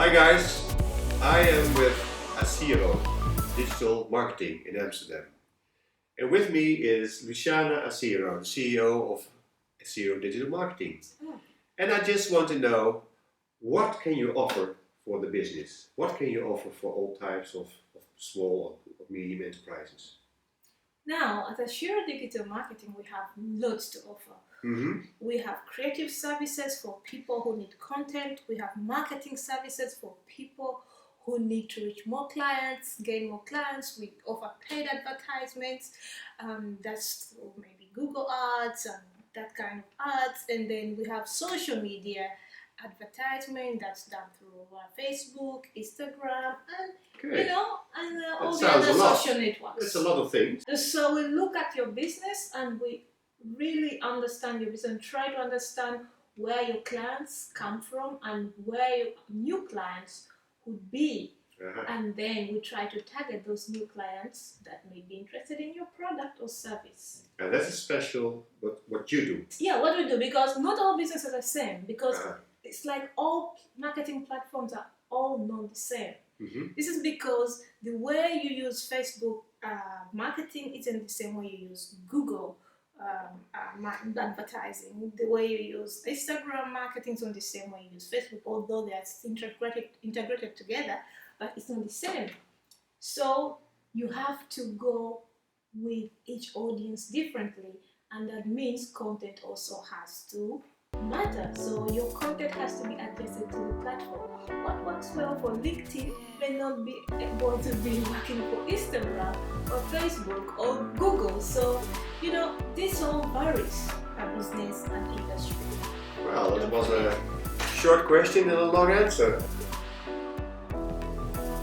Hi guys, I am with ACIERO, Digital Marketing in Amsterdam. And with me is Luciana ACIERO, the CEO of ACIERO Digital Marketing. And I just want to know, what can you offer for the business? What can you offer for all types of small or medium enterprises? Now, at ACIERO Digital Marketing, we have loads to offer. We have creative services for people who need content. We have marketing services for people who need to reach more clients, gain more clients. We offer paid advertisements. That's through maybe Google ads and that kind of ads. And then we have social media advertisement that's done through Facebook, Instagram, and all the other social networks. It's a lot of things. So we look at your business and we really understand your business and try to understand where your clients come from and where your new clients would be. And then we try to target those new clients that may be interested in your product or service. And that's special what you do. Yeah, what we do, because not all businesses are the same, because it's like all marketing platforms are all not the same. This is because the way you use Facebook marketing isn't the same way you use Google advertising. The way you use Instagram marketing is not the same way you use Facebook, although they are integrated together, but it's not the same. So you have to go with each audience differently, and that means content also has to matter. So your content has to be adjusted to the platform. What works well for LinkedIn may not be able to be working for Instagram or Facebook or Google. So, this all varies per business and industry. Well, that was a short question and a long answer.